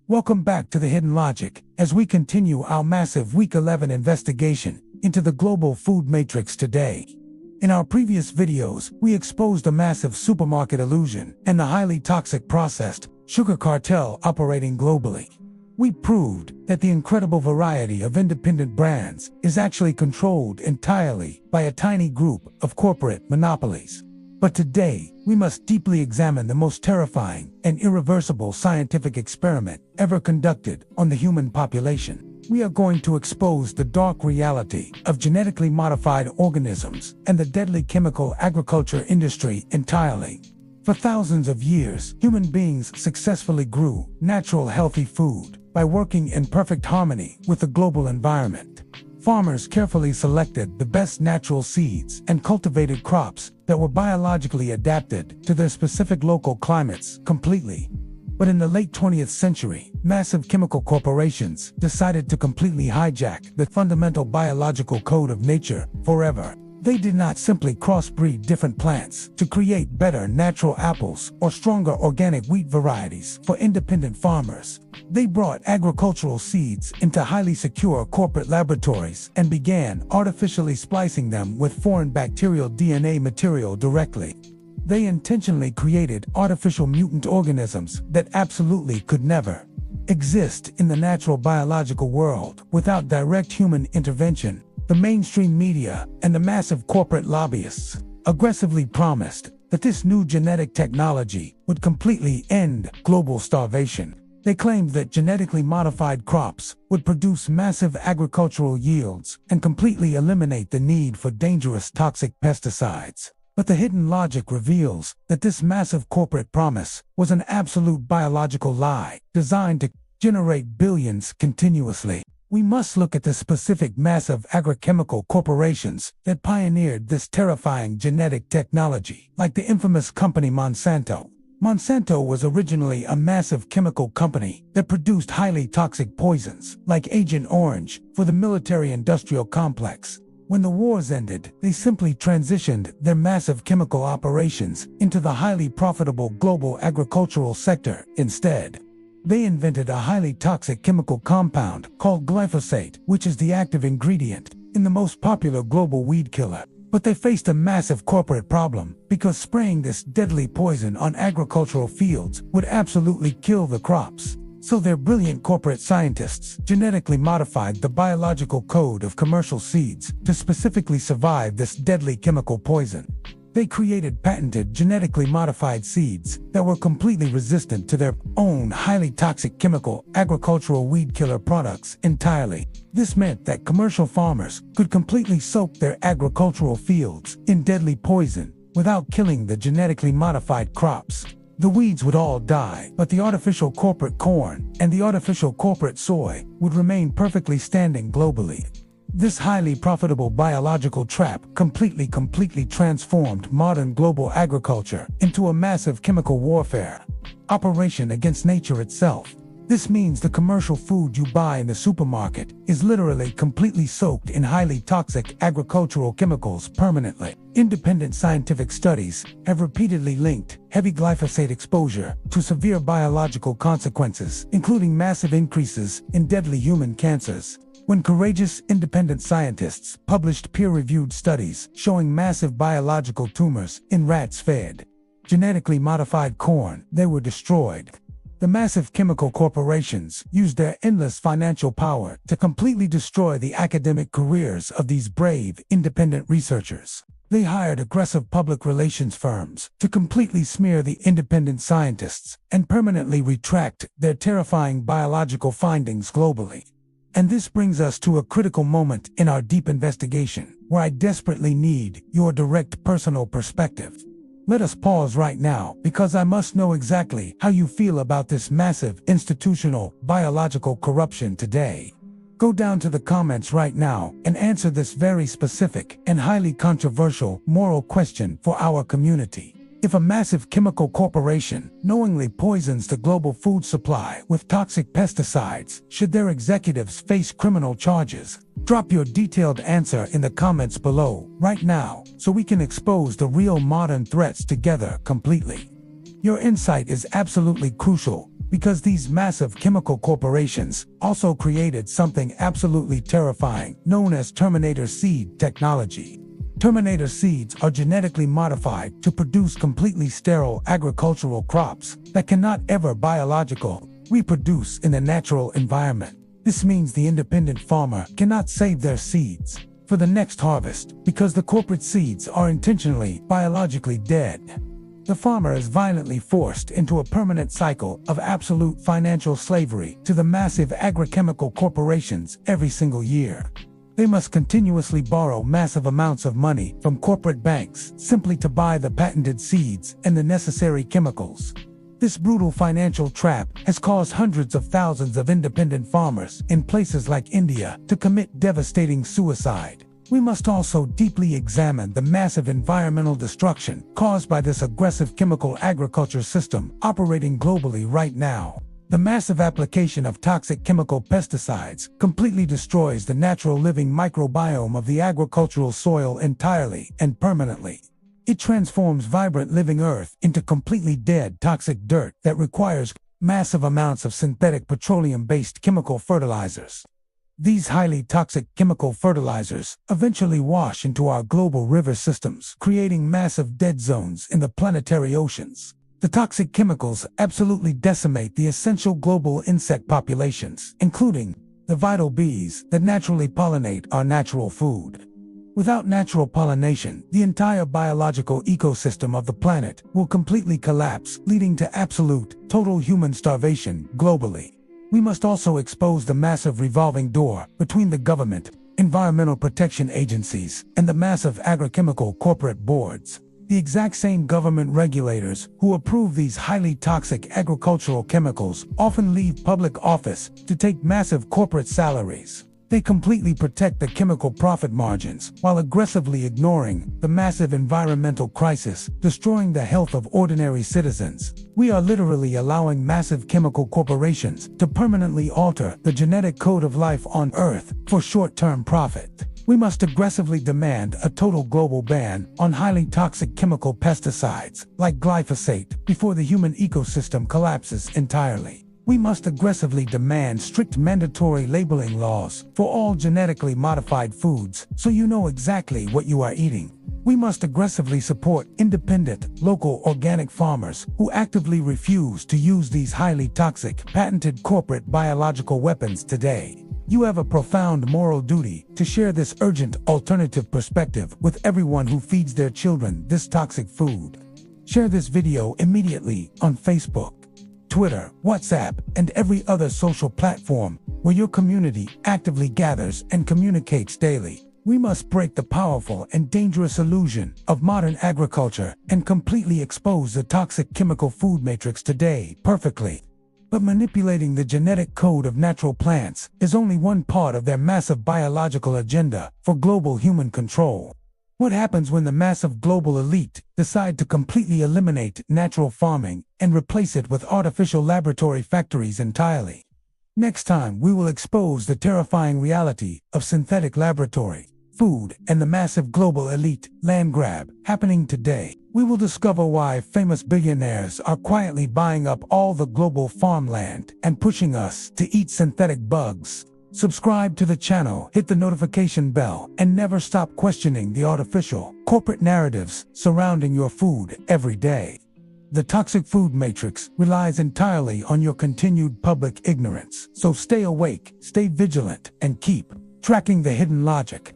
Welcome back to The Hidden Logic, as we continue our massive Week 11 investigation into the global food matrix today. In our previous videos, we exposed a massive supermarket illusion and the highly toxic processed sugar cartel operating globally. We proved that the incredible variety of independent brands is actually controlled entirely by a tiny group of corporate monopolies. But today, we must deeply examine the most terrifying and irreversible scientific experiment ever conducted on the human population. We are going to expose the dark reality of genetically modified organisms and the deadly chemical agriculture industry entirely. For thousands of years, human beings successfully grew natural healthy food by working in perfect harmony with the global environment. Farmers carefully selected the best natural seeds and cultivated crops that were biologically adapted to their specific local climates completely. But in the late 20th century, massive chemical corporations decided to completely hijack the fundamental biological code of nature forever. They did not simply crossbreed different plants to create better natural apples or stronger organic wheat varieties for independent farmers. They brought agricultural seeds into highly secure corporate laboratories and began artificially splicing them with foreign bacterial DNA material directly. They intentionally created artificial mutant organisms that absolutely could never exist in the natural biological world without direct human intervention. The mainstream media and the massive corporate lobbyists aggressively promised that this new genetic technology would completely end global starvation. They claimed that genetically modified crops would produce massive agricultural yields and completely eliminate the need for dangerous toxic pesticides. But the hidden logic reveals that this massive corporate promise was an absolute biological lie designed to generate billions continuously. We must look at the specific massive agrochemical corporations that pioneered this terrifying genetic technology, like the infamous company Monsanto. Monsanto was originally a massive chemical company that produced highly toxic poisons, like Agent Orange, for the military-industrial complex. When the wars ended, they simply transitioned their massive chemical operations into the highly profitable global agricultural sector instead. They invented a highly toxic chemical compound called glyphosate, which is the active ingredient in the most popular global weed killer. But they faced a massive corporate problem because spraying this deadly poison on agricultural fields would absolutely kill the crops. So their brilliant corporate scientists genetically modified the biological code of commercial seeds to specifically survive this deadly chemical poison. They created patented genetically modified seeds that were completely resistant to their own highly toxic chemical agricultural weed killer products entirely. This meant that commercial farmers could completely soak their agricultural fields in deadly poison without killing the genetically modified crops. The weeds would all die, but the artificial corporate corn and the artificial corporate soy would remain perfectly standing globally. This highly profitable biological trap completely transformed modern global agriculture into a massive chemical warfare operation against nature itself. This means the commercial food you buy in the supermarket is literally completely soaked in highly toxic agricultural chemicals permanently. Independent scientific studies have repeatedly linked heavy glyphosate exposure to severe biological consequences, including massive increases in deadly human cancers. When courageous independent scientists published peer-reviewed studies showing massive biological tumors in rats fed genetically modified corn, they were destroyed. The massive chemical corporations used their endless financial power to completely destroy the academic careers of these brave, independent researchers. They hired aggressive public relations firms to completely smear the independent scientists and permanently retract their terrifying biological findings globally. And this brings us to a critical moment in our deep investigation, where I desperately need your direct personal perspective. Let us pause right now, because I must know exactly how you feel about this massive institutional biological corruption today. Go down to the comments right now and answer this very specific and highly controversial moral question for our community. If a massive chemical corporation knowingly poisons the global food supply with toxic pesticides, should their executives face criminal charges? Drop your detailed answer in the comments below right now so we can expose the real modern threats together completely. Your insight is absolutely crucial Because these massive chemical corporations also created something absolutely terrifying, known as Terminator seed technology. Terminator seeds are genetically modified to produce completely sterile agricultural crops that cannot ever biologically reproduce in a natural environment. This means the independent farmer cannot save their seeds for the next harvest because the corporate seeds are intentionally biologically dead. The farmer is violently forced into a permanent cycle of absolute financial slavery to the massive agrochemical corporations every single year. They must continuously borrow massive amounts of money from corporate banks simply to buy the patented seeds and the necessary chemicals. This brutal financial trap has caused hundreds of thousands of independent farmers in places like India to commit devastating suicide. We must also deeply examine the massive environmental destruction caused by this aggressive chemical agriculture system operating globally right now. The massive application of toxic chemical pesticides completely destroys the natural living microbiome of the agricultural soil entirely and permanently. It transforms vibrant living earth into completely dead toxic dirt that requires massive amounts of synthetic petroleum-based chemical fertilizers. These highly toxic chemical fertilizers eventually wash into our global river systems, creating massive dead zones in the planetary oceans. The toxic chemicals absolutely decimate the essential global insect populations, including the vital bees that naturally pollinate our natural food. Without natural pollination, the entire biological ecosystem of the planet will completely collapse, leading to absolute, total human starvation globally. We must also expose the massive revolving door between the government, environmental protection agencies, and the massive agrochemical corporate boards. The exact same government regulators who approve these highly toxic agricultural chemicals often leave public office to take massive corporate salaries. They completely protect the chemical profit margins while aggressively ignoring the massive environmental crisis, destroying the health of ordinary citizens. We are literally allowing massive chemical corporations to permanently alter the genetic code of life on Earth for short-term profit. We must aggressively demand a total global ban on highly toxic chemical pesticides like glyphosate before the human ecosystem collapses entirely. We must aggressively demand strict mandatory labeling laws for all genetically modified foods so you know exactly what you are eating. We must aggressively support independent, local organic farmers who actively refuse to use these highly toxic, patented corporate biological weapons today. You have a profound moral duty to share this urgent alternative perspective with everyone who feeds their children this toxic food. Share this video immediately on Facebook, Twitter, WhatsApp, and every other social platform where your community actively gathers and communicates daily. We must break the powerful and dangerous illusion of modern agriculture and completely expose the toxic chemical food matrix today perfectly. But manipulating the genetic code of natural plants is only one part of their massive biological agenda for global human control. What happens when the massive global elite decide to completely eliminate natural farming and replace it with artificial laboratory factories entirely? Next time, we will expose the terrifying reality of synthetic laboratory, food, and the massive global elite land grab happening today. We will discover why famous billionaires are quietly buying up all the global farmland and pushing us to eat synthetic bugs. Subscribe to the channel, hit the notification bell, and never stop questioning the artificial, corporate narratives surrounding your food every day. The toxic food matrix relies entirely on your continued public ignorance. So stay awake, stay vigilant, and keep tracking the hidden logic.